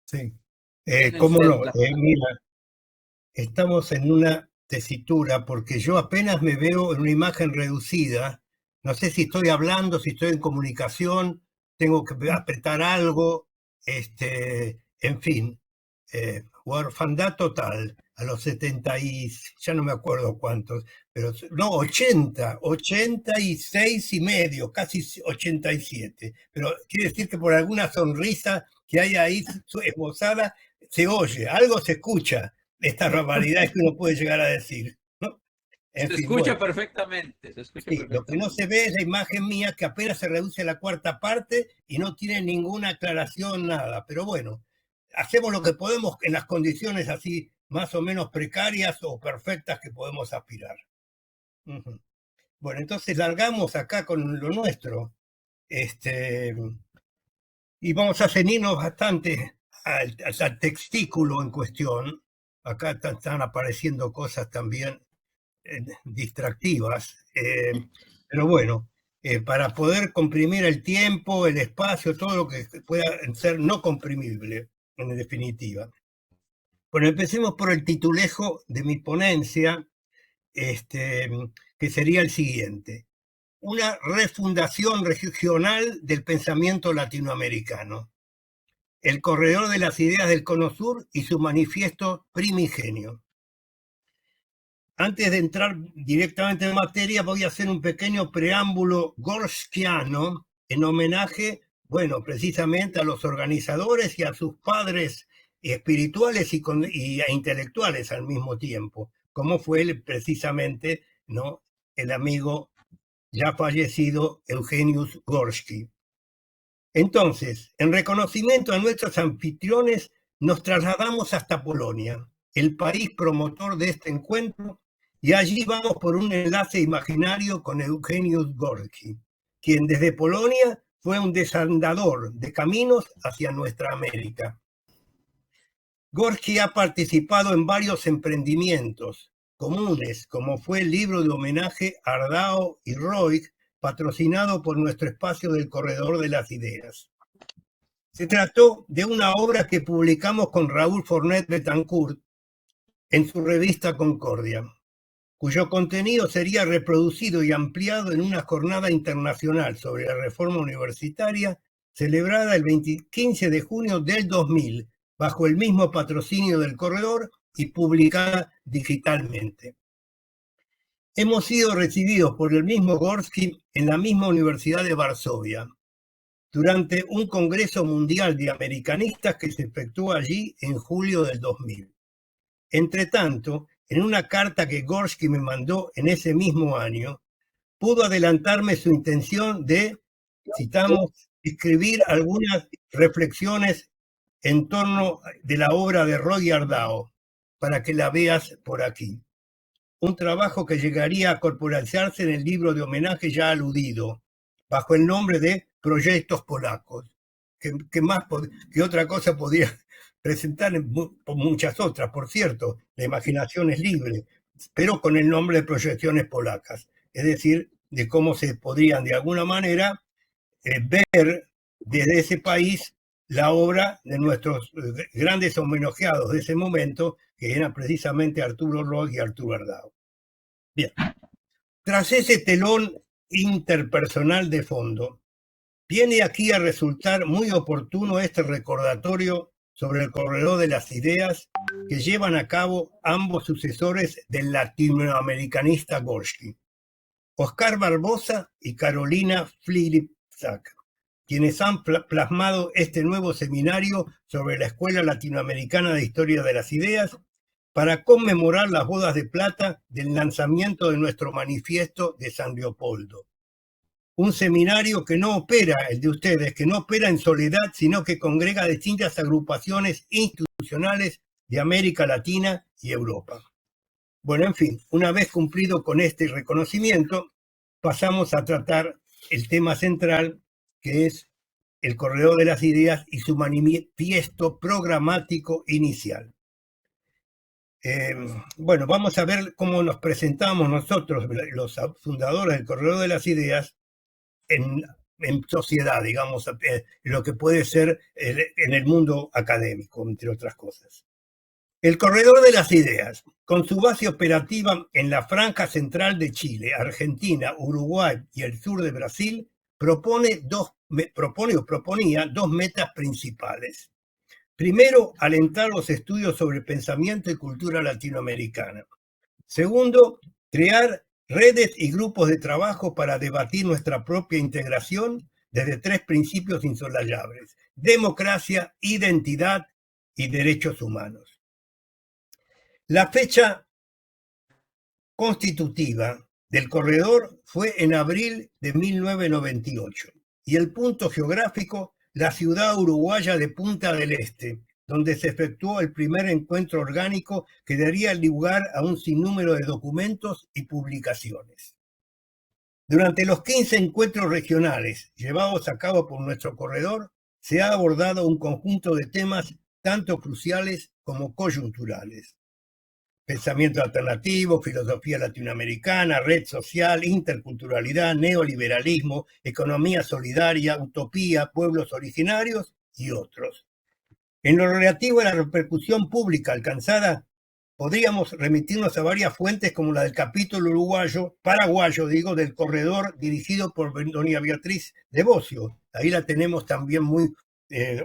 Sí. Tiene ¿Cómo usted no? la palabra. Mira, estamos en una tesitura porque yo apenas me veo en una imagen reducida. No sé si estoy hablando, si estoy en comunicación, tengo que apretar algo, en fin, huerfandad total a los 70 y ya no me acuerdo cuántos, pero no, 86 y medio, casi 87. Pero quiere decir que por alguna sonrisa que hay ahí esbozada se oye, algo se escucha estas barbaridades que uno puede llegar a decir, ¿no? En Se fin, escucha bueno, perfectamente, se escucha sí, lo que no perfectamente. se ve es la imagen mía que apenas se reduce a la cuarta parte y no tiene ninguna aclaración, nada. Pero bueno, hacemos lo que podemos en las condiciones así más o menos precarias o perfectas que podemos aspirar. Ujú. Bueno, entonces largamos acá con lo nuestro. Este, y vamos a ceñirnos bastante al textículo en cuestión. Acá están apareciendo cosas también distractivas, pero bueno, para poder comprimir el tiempo, el espacio, todo lo que pueda ser no comprimible, en definitiva. Bueno, empecemos por el titulejo de mi ponencia, este, que sería el siguiente: una refundación regional del pensamiento latinoamericano, el corredor de las ideas del Cono Sur y su manifiesto primigenio. Antes de entrar directamente en materia, voy a hacer un pequeño preámbulo gorskiano en homenaje, bueno, precisamente a los organizadores y a sus padres espirituales e intelectuales al mismo tiempo, como fue precisamente, ¿no?, el amigo ya fallecido Eugenius Gorsky. Entonces, en reconocimiento a nuestros anfitriones, nos trasladamos hasta Polonia, el país promotor de este encuentro, y allí vamos por un enlace imaginario con Eugeniusz Gorki, quien desde Polonia fue un desandador de caminos hacia nuestra América. Gorki ha participado en varios emprendimientos comunes, como fue el libro de homenaje a Ardao y Roig, patrocinado por nuestro espacio del Corredor de las Ideas. Se trató de una obra que publicamos con Raúl Fornet Betancourt en su revista Concordia, cuyo contenido sería reproducido y ampliado en una jornada internacional sobre la reforma universitaria celebrada el 15 de junio del 2000, bajo el mismo patrocinio del Corredor y publicada digitalmente. Hemos sido recibidos por el mismo Gorsky en la misma Universidad de Varsovia, durante un Congreso Mundial de Americanistas que se efectuó allí en julio del 2000. Entretanto, en una carta que Gorsky me mandó en ese mismo año, pudo adelantarme su intención de, citamos, escribir algunas reflexiones en torno de la obra de Roy Ardao, para que la veas por aquí. Un trabajo que llegaría a corporalizarse en el libro de homenaje ya aludido, bajo el nombre de Proyectos Polacos. ¿Qué otra cosa podría presentar muchas otras? Por cierto, la imaginación es libre, pero con el nombre de Proyecciones Polacas. Es decir, de cómo se podrían de alguna manera ver desde ese país la obra de nuestros grandes homenajeados de ese momento, que eran precisamente Arturo Roig y Arturo Ardao. Bien, tras ese telón interpersonal de fondo, viene aquí a resultar muy oportuno este recordatorio sobre el corredor de las ideas que llevan a cabo ambos sucesores del latinoamericanista Gorsky, Oscar Barbosa y Carolina Flipsack, quienes han plasmado este nuevo seminario sobre la Escuela Latinoamericana de Historia de las Ideas para conmemorar las bodas de plata del lanzamiento de nuestro manifiesto de San Leopoldo. Un seminario que no opera, el de ustedes, que no opera en soledad, sino que congrega distintas agrupaciones institucionales de América Latina y Europa. Bueno, en fin, una vez cumplido con este reconocimiento, pasamos a tratar el tema central, que es el Corredor de las Ideas y su manifiesto programático inicial. Bueno, vamos a ver cómo nos presentamos nosotros, los fundadores del Corredor de las Ideas, en en sociedad, digamos, lo que puede ser en el mundo académico, entre otras cosas. El Corredor de las Ideas, con su base operativa en la franja central de Chile, Argentina, Uruguay y el sur de Brasil, proponía dos metas principales. Primero, alentar los estudios sobre pensamiento y cultura latinoamericana. Segundo, crear redes y grupos de trabajo para debatir nuestra propia integración desde tres principios insosolayables: democracia, identidad y derechos humanos. La fecha constitutiva del corredor fue en abril de 1998 y el punto geográfico, la ciudad uruguaya de Punta del Este, donde se efectuó el primer encuentro orgánico que daría lugar a un sinnúmero de documentos y publicaciones. Durante los 15 encuentros regionales llevados a cabo por nuestro corredor, se ha abordado un conjunto de temas tanto cruciales como coyunturales: pensamiento alternativo, filosofía latinoamericana, red social, interculturalidad, neoliberalismo, economía solidaria, utopía, pueblos originarios y otros. En lo relativo a la repercusión pública alcanzada, podríamos remitirnos a varias fuentes como la del capítulo paraguayo, del corredor dirigido por doña Beatriz de Bocio. Ahí la tenemos también muy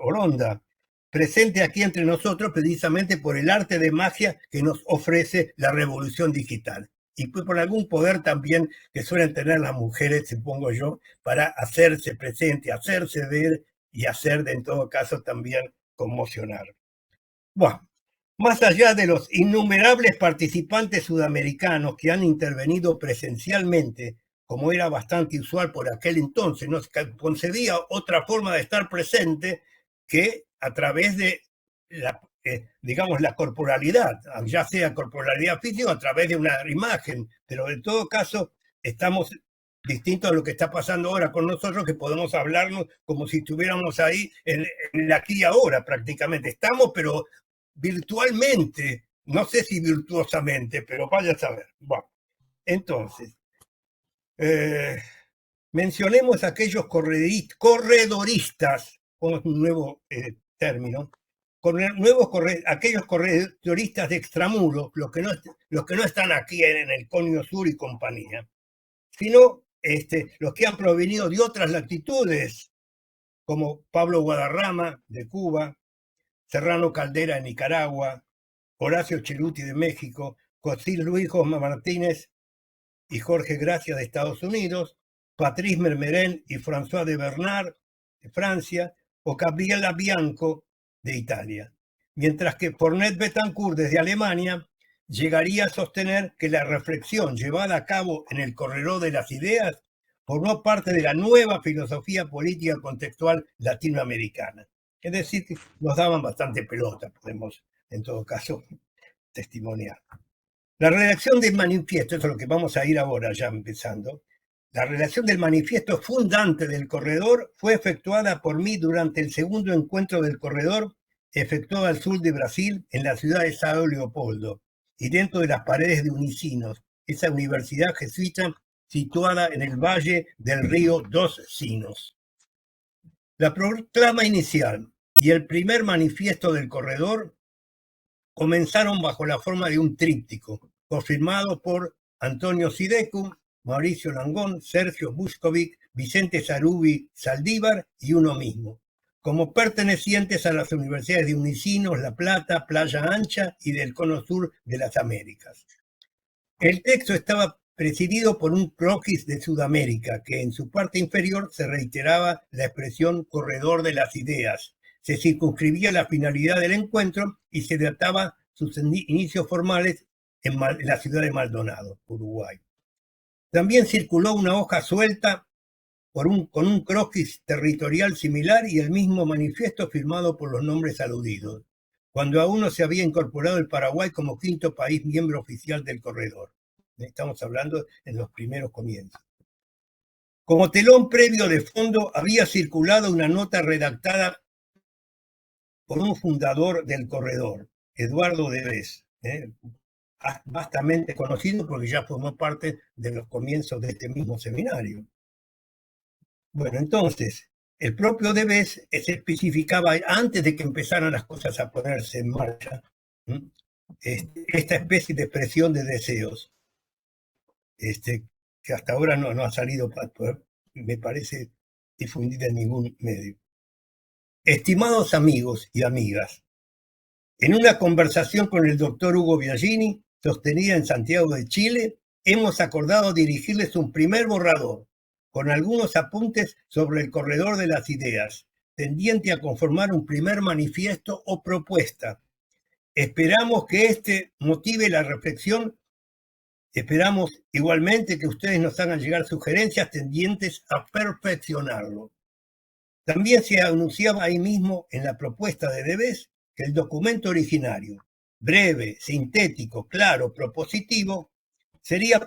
oronda, presente aquí entre nosotros precisamente por el arte de magia que nos ofrece la revolución digital. Y por algún poder también que suelen tener las mujeres, supongo yo, para hacerse presente, hacerse ver y hacer, en todo caso, también conmocionar. Bueno, más allá de los innumerables participantes sudamericanos que han intervenido presencialmente, como era bastante usual por aquel entonces, no se concebía otra forma de estar presente que a través de la corporalidad, ya sea corporalidad física o a través de una imagen, pero en todo caso estamos distinto a lo que está pasando ahora con nosotros, que podemos hablarnos como si estuviéramos ahí en el aquí y ahora prácticamente. Estamos, pero virtualmente, no sé si virtuosamente, pero vaya a saber. Bueno, entonces, mencionemos aquellos corredoristas, con un nuevo término, aquellos corredoristas de extramuros, los que no están aquí en el Conio Sur y compañía, sino los que han provenido de otras latitudes, como Pablo Guadarrama de Cuba, Serrano Caldera de Nicaragua, Horacio Cheruti de México, José Luis Josma Martínez y Jorge Gracia de Estados Unidos, Patrice Mermerén y François de Bernard de Francia, o Gabriela Bianco de Italia. Mientras que Fournet Betancourt desde Alemania llegaría a sostener que la reflexión llevada a cabo en el Corredor de las Ideas formó parte de la nueva filosofía política contextual latinoamericana. Es decir, que nos daban bastante pelota, podemos en todo caso testimoniar. La redacción del manifiesto, eso es lo que vamos a ir ahora ya empezando, la redacción del manifiesto fundante del corredor fue efectuada por mí durante el segundo encuentro del corredor, efectuado al sur de Brasil, en la ciudad de São Leopoldo, y dentro de las paredes de Unicinos, esa universidad jesuita situada en el valle del río Dos Sinos. La proclama inicial y el primer manifiesto del corredor comenzaron bajo la forma de un tríptico, confirmado por Antonio Sidecu, Mauricio Langón, Sergio Buscovic, Vicente Sarubi Saldívar y uno mismo, como pertenecientes a las universidades de Unicinos, La Plata, Playa Ancha y del Cono Sur de las Américas. El texto estaba presidido por un croquis de Sudamérica, que en su parte inferior se reiteraba la expresión corredor de las ideas, se circunscribía la finalidad del encuentro y se databa sus inicios formales en la ciudad de Maldonado, Uruguay. También circuló una hoja suelta con un croquis territorial similar y el mismo manifiesto firmado por los nombres aludidos, cuando aún no se había incorporado el Paraguay como quinto país miembro oficial del corredor. Estamos hablando en los primeros comienzos. Como telón previo de fondo había circulado una nota redactada por un fundador del corredor, Eduardo Debes, vastamente conocido porque ya formó parte de los comienzos de este mismo seminario. Bueno, entonces, el propio Deleuze se especificaba antes de que empezaran las cosas a ponerse en marcha, esta especie de expresión de deseos, que hasta ahora no ha salido, me parece, difundida en ningún medio. Estimados amigos y amigas, en una conversación con el doctor Hugo Biagini, sostenida en Santiago de Chile, hemos acordado dirigirles un primer borrador, con algunos apuntes sobre el corredor de las ideas, tendiente a conformar un primer manifiesto o propuesta. Esperamos que este motive la reflexión. Esperamos igualmente que ustedes nos hagan llegar sugerencias tendientes a perfeccionarlo. También se anunciaba ahí mismo en la propuesta de Deleuze que el documento originario, breve, sintético, claro, propositivo, sería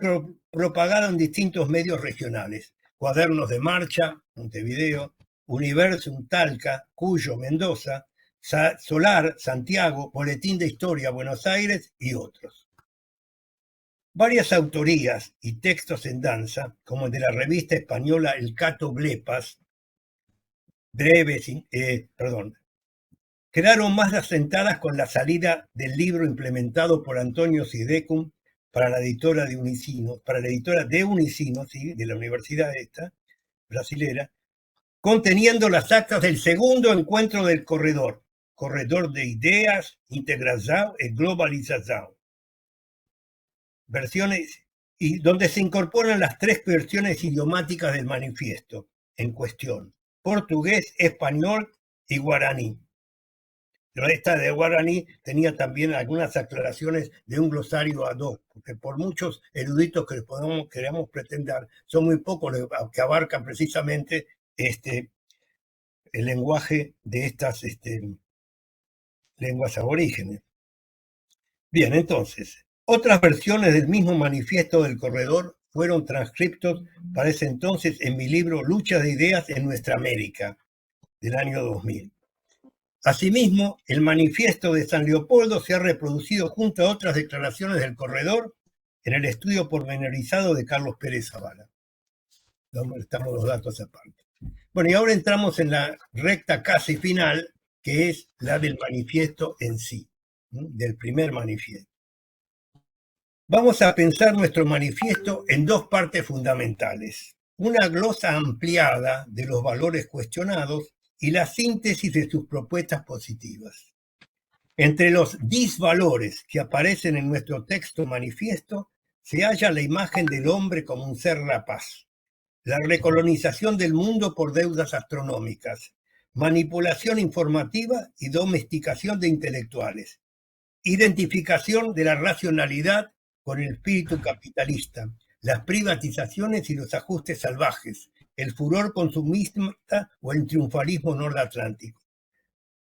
propagado en distintos medios regionales: Cuadernos de Marcha, Montevideo; Universum, Talca; Cuyo, Mendoza; Solar, Santiago; Boletín de Historia, Buenos Aires, y otros. Varias autorías y textos en danza, como el de la revista española El Cato Blepas, quedaron más asentadas con la salida del libro implementado por Antonio Sidecum para la editora de Unicino, ¿sí?, de la universidad esta, brasilera, conteniendo las actas del segundo encuentro del corredor de ideas, integración y globalización. Versiones, y donde se incorporan las 3 versiones idiomáticas del manifiesto en cuestión: portugués, español y guaraní. Pero esta de guaraní tenía también algunas aclaraciones de un glosario ad hoc, porque por muchos eruditos que queramos pretender, son muy pocos los que abarcan precisamente el lenguaje de estas lenguas aborígenes. Bien, entonces, otras versiones del mismo manifiesto del corredor fueron transcriptos para ese entonces en mi libro Lucha de Ideas en Nuestra América, del año 2000. Asimismo, el manifiesto de San Leopoldo se ha reproducido junto a otras declaraciones del corredor en el estudio pormenorizado de Carlos Pérez Zavala. Estamos los datos aparte. Bueno, y ahora entramos en la recta casi final, que es la del manifiesto en sí, del primer manifiesto. Vamos a pensar nuestro manifiesto en 2 partes fundamentales: una glosa ampliada de los valores cuestionados y la síntesis de sus propuestas positivas. Entre los disvalores que aparecen en nuestro texto manifiesto se halla la imagen del hombre como un ser rapaz, la recolonización del mundo por deudas astronómicas, manipulación informativa y domesticación de intelectuales, identificación de la racionalidad con el espíritu capitalista, las privatizaciones y los ajustes salvajes, el furor consumista o el triunfalismo nordatlántico.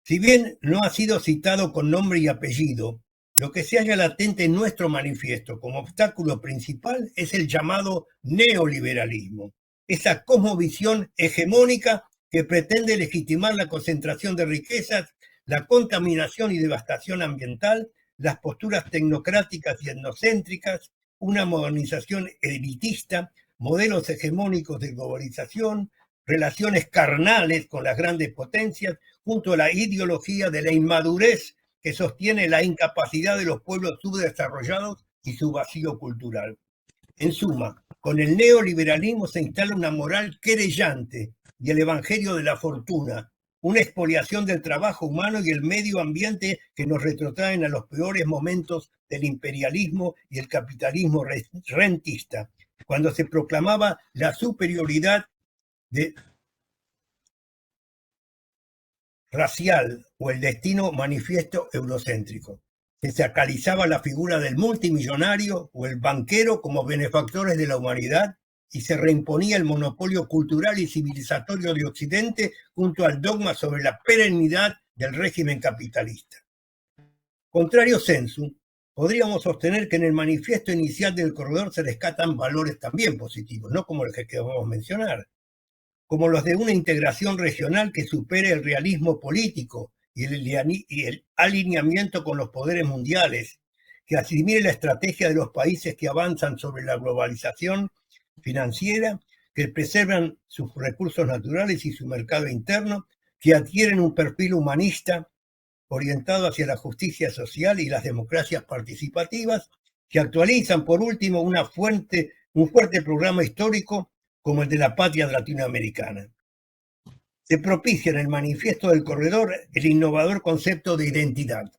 Si bien no ha sido citado con nombre y apellido, lo que se halla latente en nuestro manifiesto como obstáculo principal es el llamado neoliberalismo, esa cosmovisión hegemónica que pretende legitimar la concentración de riquezas, la contaminación y devastación ambiental, las posturas tecnocráticas y etnocéntricas, una modernización elitista, modelos hegemónicos de globalización, relaciones carnales con las grandes potencias, junto a la ideología de la inmadurez que sostiene la incapacidad de los pueblos subdesarrollados y su vacío cultural. En suma, con el neoliberalismo se instala una moral querellante y el evangelio de la fortuna, una expoliación del trabajo humano y el medio ambiente que nos retrotraen a los peores momentos del imperialismo y el capitalismo rentista, cuando se proclamaba la superioridad racial o el destino manifiesto eurocéntrico. Se sacralizaba la figura del multimillonario o el banquero como benefactores de la humanidad y se reimponía el monopolio cultural y civilizatorio de Occidente junto al dogma sobre la perennidad del régimen capitalista. Contrario sensu, podríamos sostener que en el manifiesto inicial del corredor se rescatan valores también positivos, no como los que vamos a mencionar, como los de una integración regional que supere el realismo político y el alineamiento con los poderes mundiales, que asimile la estrategia de los países que avanzan sobre la globalización financiera, que preservan sus recursos naturales y su mercado interno, que adquieren un perfil humanista orientado hacia la justicia social y las democracias participativas, que actualizan, por último, un fuerte programa histórico como el de la patria latinoamericana. Se propicia en el manifiesto del corredor el innovador concepto de identidad,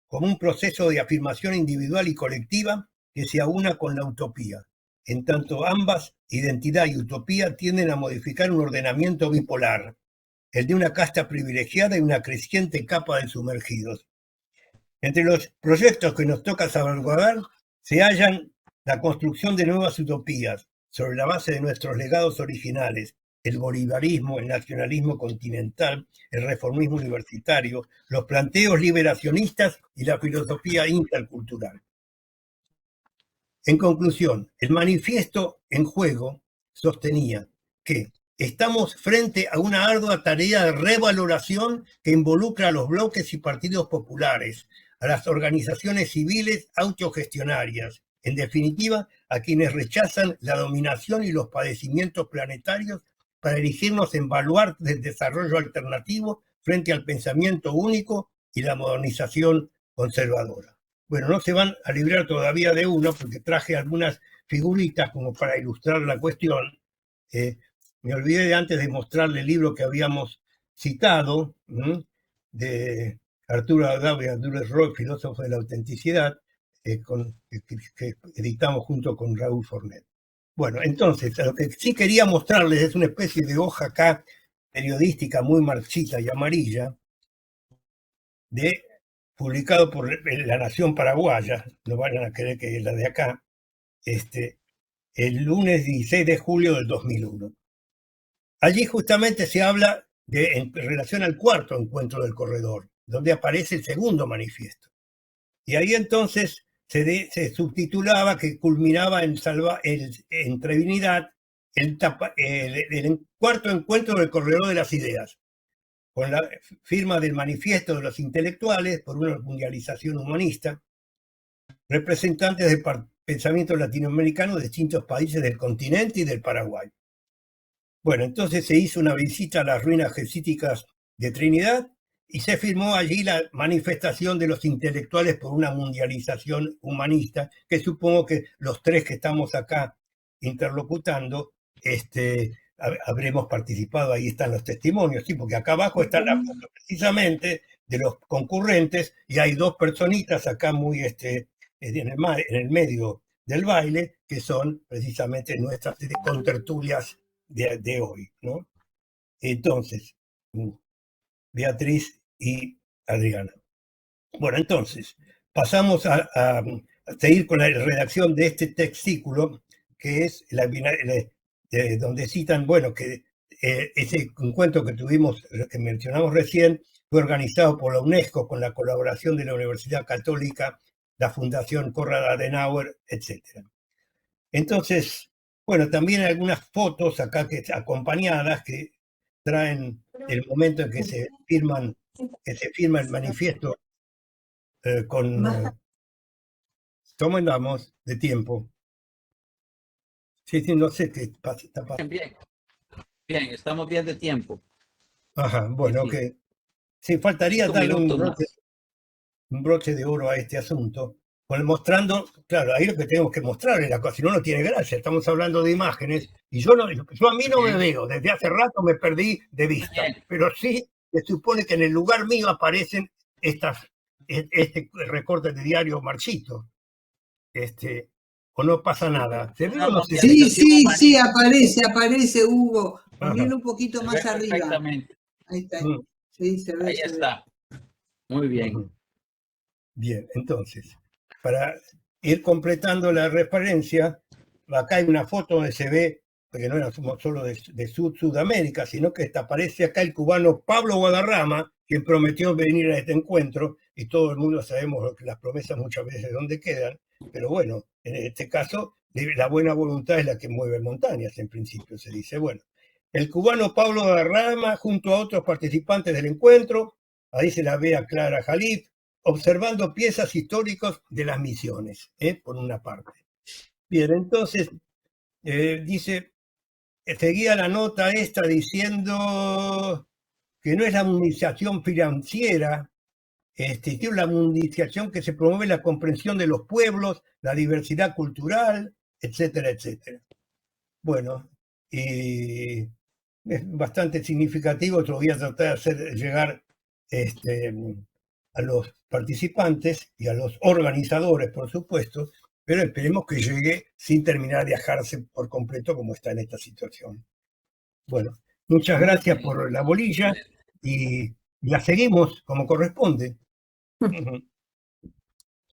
como un proceso de afirmación individual y colectiva que se aúna con la utopía. En tanto, ambas, identidad y utopía, tienden a modificar un ordenamiento bipolar, el de una casta privilegiada y una creciente capa de sumergidos. Entre los proyectos que nos toca salvaguardar se hallan la construcción de nuevas utopías sobre la base de nuestros legados originales, el bolivarismo, el nacionalismo continental, el reformismo universitario, los planteos liberacionistas y la filosofía intercultural. En conclusión, el manifiesto en juego sostenía que estamos frente a una ardua tarea de revaloración que involucra a los bloques y partidos populares, a las organizaciones civiles autogestionarias, en definitiva, a quienes rechazan la dominación y los padecimientos planetarios para erigirnos en baluarte del desarrollo alternativo frente al pensamiento único y la modernización conservadora. Bueno, no se van a librar todavía de uno porque traje algunas figuritas como para ilustrar la cuestión. Me olvidé antes de mostrarle el libro que habíamos citado, de Arturo Adabre y Andrés Roy, Filósofo de la Autenticidad, que editamos junto con Raúl Fornet. Bueno, entonces, lo que sí quería mostrarles es una especie de hoja acá periodística muy marchita y amarilla, publicado por La Nación Paraguaya, no vayan a creer que es la de acá, el lunes 16 de julio del 2001. Allí justamente se habla en relación al cuarto encuentro del corredor, donde aparece el segundo manifiesto. Y ahí entonces se subtitulaba que culminaba en Trinidad el cuarto encuentro del corredor de las ideas, con la firma del manifiesto de los intelectuales por una mundialización humanista, representantes del pensamiento latinoamericano de distintos países del continente y del Paraguay. Bueno, entonces se hizo una visita a las ruinas jesíticas de Trinidad y se firmó allí la manifestación de los intelectuales por una mundialización humanista, que supongo que los tres que estamos acá interlocutando, habremos participado. Ahí están los testimonios, sí, porque acá abajo está la foto precisamente de los concurrentes y hay dos personitas acá muy en el medio del baile, que son precisamente nuestras contertulias de hoy, ¿no? Entonces, Beatriz y Adriana. Bueno, entonces, pasamos a seguir con la redacción de este textículo, que es donde citan, bueno, que ese encuentro que tuvimos, que mencionamos recién, fue organizado por la UNESCO con la colaboración de la Universidad Católica, la Fundación Konrad Adenauer, etc. Entonces, bueno, también hay algunas fotos acá acompañadas que traen el momento en que se firma el manifiesto ¿cómo andamos de tiempo? Sí, no sé qué está pasando. Bien, estamos bien de tiempo. Ajá, bueno, sí. ok. Sí, faltaría darle un broche de oro a este asunto, mostrando, claro, ahí lo que tenemos que mostrar es la cosa, si no, no tiene gracia, estamos hablando de imágenes, y yo a mí no me veo, desde hace rato me perdí de vista, pero sí se supone que en el lugar mío aparecen este recorte de diario marchito, o no pasa nada. ¿Se ve o no se ve? Sí, aparece, Hugo, poniendo un poquito más arriba. Exactamente. Ahí está. Sí, se ve. Ahí está. Muy bien. Bien, entonces, para ir completando la referencia, acá hay una foto donde se ve, porque no era solo de Sudamérica, sino que aparece acá el cubano Pablo Guadarrama, quien prometió venir a este encuentro, y todo el mundo sabemos que las promesas muchas veces dónde quedan, pero bueno, en este caso, la buena voluntad es la que mueve montañas, en principio se dice. Bueno, el cubano Pablo Guadarrama, junto a otros participantes del encuentro, ahí se la ve a Clara Jalip, observando piezas históricas de las misiones, por una parte. Bien, entonces, dice, seguía la nota esta diciendo que no es la mundialización financiera, que es la mundialización que se promueve la comprensión de los pueblos, la diversidad cultural, etcétera, etcétera. Bueno, y es bastante significativo, te lo voy a tratar de hacer llegar a los participantes y a los organizadores, por supuesto, pero esperemos que llegue sin terminar de ajarse por completo como está en esta situación. Bueno, muchas gracias por la bolilla y la seguimos como corresponde.